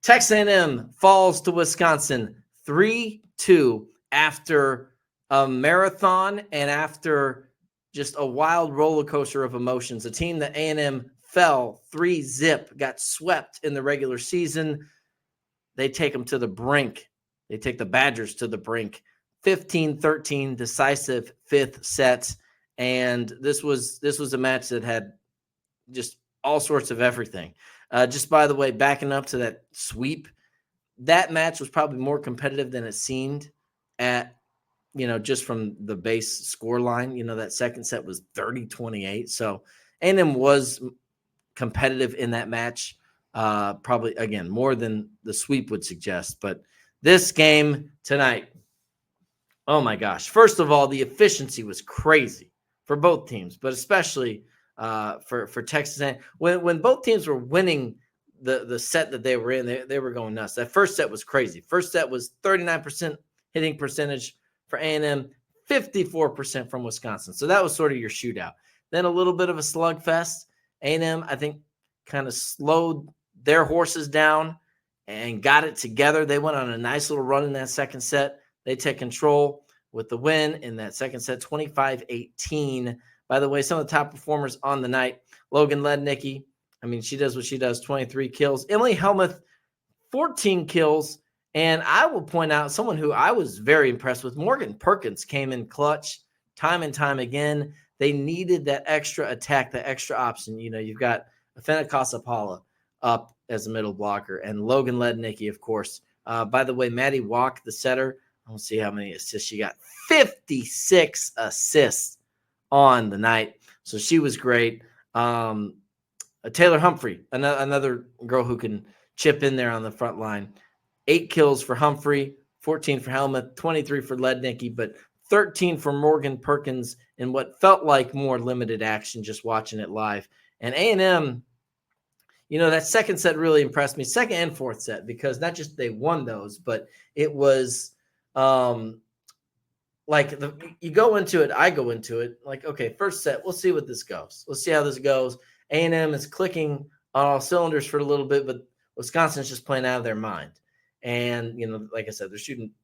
Texas A&M falls to Wisconsin 3-2 after a marathon and after just a wild roller coaster of emotions. A team that A&M fell 3-0, got swept in the regular season. They take them to the brink. They take the Badgers to the brink. 15-13 decisive fifth set. And this was a match that had just all sorts of everything. Just by the way, backing up to that sweep, that match was probably more competitive than it seemed at, just from the base score line. That second set was 30-28. So A&M was competitive in that match, probably, again, more than the sweep would suggest. But this game tonight, oh my gosh. First of all, the efficiency was crazy for both teams, but especially for Texas A&M. When both teams were winning the set that they were in, they were going nuts. That first set was crazy. First set was 39% hitting percentage for A&M, 54% from Wisconsin. So that was sort of your shootout. Then a little bit of a slugfest. A&M, I think, kind of slowed their horses down and got it together. They went on a nice little run in that second set. They take control with the win in that second set, 25-18. By the way, some of the top performers on the night, Logan Lednicki, she does what she does, 23 kills. Emily Helmuth, 14 kills. And I will point out someone who I was very impressed with, Morgan Perkins, came in clutch time and time again. They needed that extra attack, that extra option. You've got Afena Kasapala up as a middle blocker and Logan Lednicki, of course. By the way, Maddie Walk, the setter, I don't see how many assists she got. 56 assists on the night. So she was great. Taylor Humphrey, another girl who can chip in there on the front line. 8 kills for Humphrey, 14 for Helmuth, 23 for Lednicki, but 13 for Morgan Perkins in what felt like more limited action just watching it live. And A&M, that second set really impressed me, second and fourth set, because not just they won those, but it was you go into it, I go into it, like, okay, first set, we'll see what this goes. Let's see how this goes. A&M is clicking on all cylinders for a little bit, but Wisconsin's just playing out of their mind. And, like I said,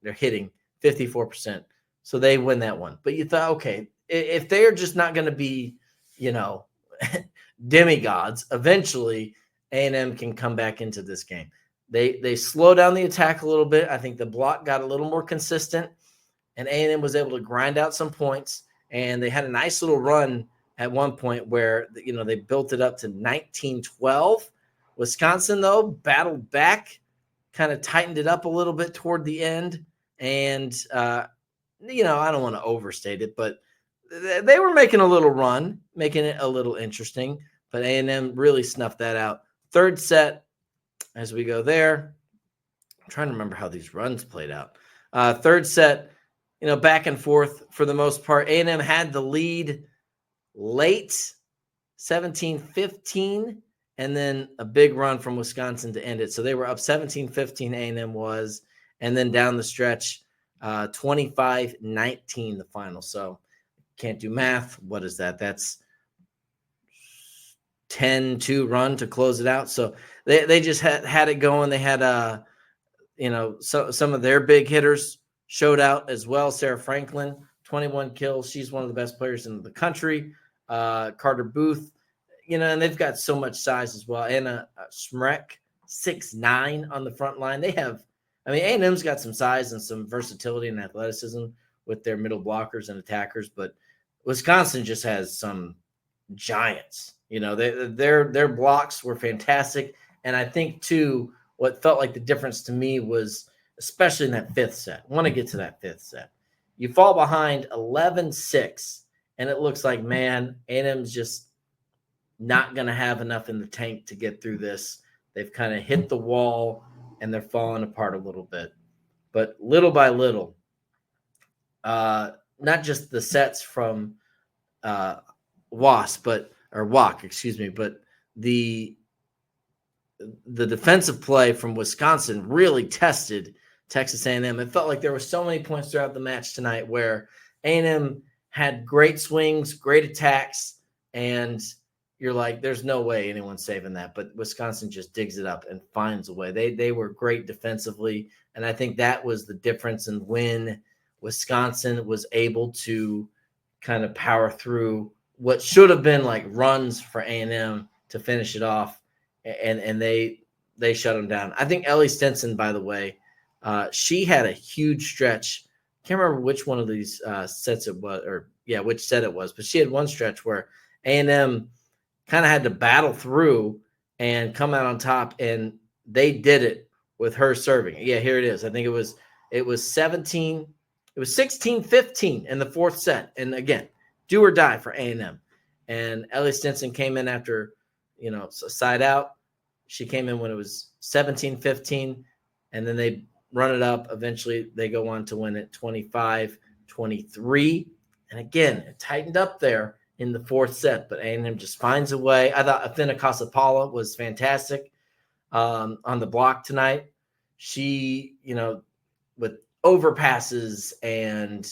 they're hitting 54%. So they win that one. But you thought, okay, if they're just not going to be, demigods, eventually A&M can come back into this game. They slow down the attack a little bit. I think the block got a little more consistent, and A&M was able to grind out some points. And they had a nice little run at one point where, they built it up to 19-12. Wisconsin, though, battled back, kind of tightened it up a little bit toward the end. And, I don't want to overstate it, but they were making a little run, making it a little interesting. But A&M really snuffed that out. Third set, as we go there, I'm trying to remember how these runs played out. Third set, back and forth for the most part. A&M had the lead late, 17-15. And then a big run from Wisconsin to end it. So they were up 17-15, A&M was. And then down the stretch, 25-19 the final. So can't do math. What is that? That's 10-2 run to close it out. So they just had it going. They had, some of their big hitters showed out as well. Sarah Franklin, 21 kills. She's one of the best players in the country. Carter Booth, and they've got so much size as well. Anna Smrek, 6'9" on the front line. They have, A&M's got some size and some versatility and athleticism with their middle blockers and attackers, but Wisconsin just has some giants. Their blocks were fantastic. And I think, too, what felt like the difference to me was, especially in that fifth set, I want to get to that fifth set. You fall behind 11-6, and it looks like, man, A&M's just not going to have enough in the tank to get through this. They've kind of hit the wall, and they're falling apart a little bit. But little by little, not just the sets from WAC, but the defensive play from Wisconsin really tested Texas A&M. It felt like there were so many points throughout the match tonight where A&M had great swings, great attacks, and you're like, there's no way anyone's saving that. But Wisconsin just digs it up and finds a way. They were great defensively, and I think that was the difference in when Wisconsin was able to kind of power through what should have been like runs for A&M to finish it off, and they shut them down. I think Ellie Stinson, by the way, she had a huge stretch. Can't remember which one of these sets it was, which set it was, but she had one stretch where A&M kind of had to battle through and come out on top, and they did it with her serving. Yeah, here it is. I think it was 16-15 in the fourth set. And again, do or die for A&M. And Ellie Stinson came in after, side out. She came in when it was 17-15, and then they run it up. Eventually, they go on to win it 25-23. And again, it tightened up there in the fourth set, but A&M just finds a way. I thought Athena Casapala was fantastic on the block tonight. She, with overpasses and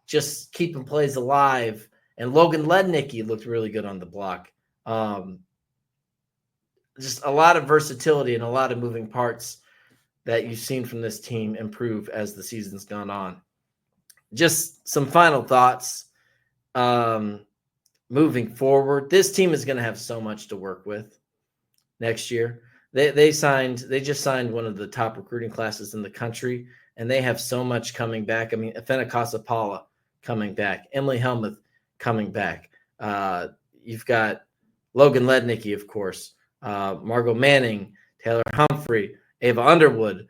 just keeping plays alive. And Logan Lednicki looked really good on the block. Just a lot of versatility and a lot of moving parts that you've seen from this team improve as the season's gone on. Just some final thoughts. Moving forward, this team is going to have so much to work with next year. They just signed one of the top recruiting classes in the country, and they have so much coming back. I mean, Athena Casapala coming back, Emily Helmuth coming back. You've got Logan Lednicki, of course, Margot Manning, Taylor Humphrey, Ava Underwood,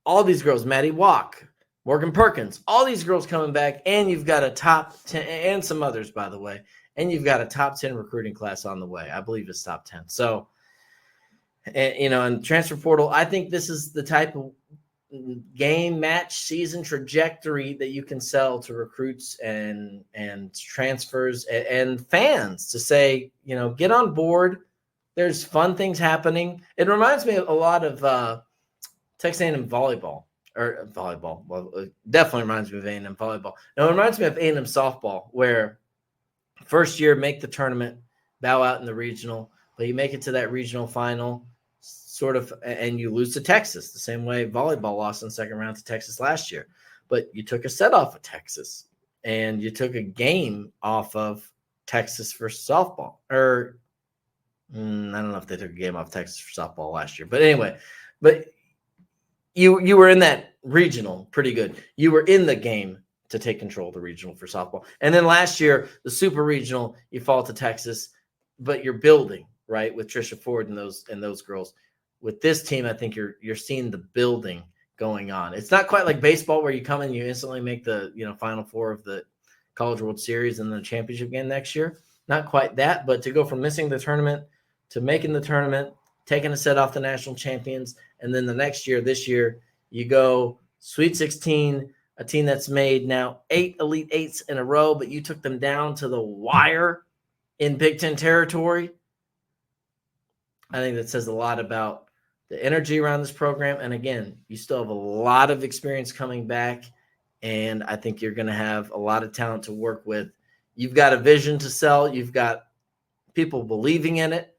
all these girls, Maddie Walk, Morgan Perkins, all these girls coming back, and you've got a top 10, and some others, by the way, and you've got a top 10 recruiting class on the way. I believe it's top 10. So, and transfer portal, I think this is the type of game, match, season trajectory that you can sell to recruits and transfers and fans to say, get on board. There's fun things happening. It reminds me a lot of Texas A&M volleyball. Well, it definitely reminds me of A&M volleyball. No, it reminds me of A&M softball, where first year make the tournament, bow out in the regional, but you make it to that regional final, sort of, and you lose to Texas, the same way volleyball lost in the second round to Texas last year. But you took a set off of Texas, and you took a game off of Texas for softball. Or I don't know if they took a game off Texas for softball last year. But anyway, you were in that regional pretty good. You were in the game to take control of the regional for softball. And then last year, the super regional, you fall to Texas, but you're building, right, with Trisha Ford and those girls. With this team, I think you're seeing the building going on. It's not quite like baseball where you come in, you instantly make the Final Four of the College World Series and the championship game next year. Not quite that, but to go from missing the tournament to making the tournament, taking a set off the national champions, and then this year, you go Sweet 16, a team that's made now 8 Elite Eights in a row, but you took them down to the wire in Big Ten territory. I think that says a lot about the energy around this program. And again, you still have a lot of experience coming back, and I think you're going to have a lot of talent to work with. You've got a vision to sell. You've got people believing in it,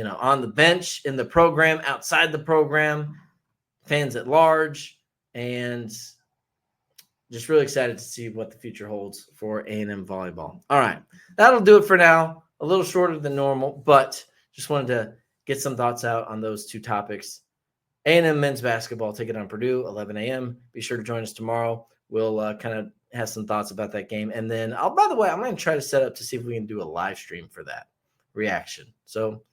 on the bench, in the program, outside the program, fans at large, and just really excited to see what the future holds for A&M volleyball. All right, that'll do it for now. A little shorter than normal, but just wanted to get some thoughts out on those two topics. A&M men's basketball taking on Purdue, 11 a.m. Be sure to join us tomorrow. We'll kind of have some thoughts about that game. And then, by the way, I'm going to try to set up to see if we can do a live stream for that reaction. So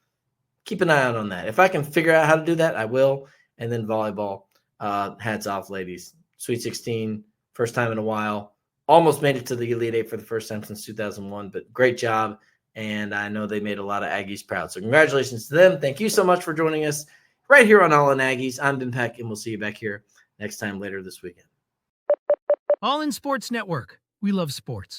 keep an eye out on that. If I can figure out how to do that, I will. And then volleyball, hats off, ladies. Sweet 16, first time in a while. Almost made it to the Elite Eight for the first time since 2001, but great job. And I know they made a lot of Aggies proud. So congratulations to them. Thank you so much for joining us right here on All In Aggies. I'm Ben Peck, and we'll see you back here next time later this weekend. All In Sports Network. We love sports.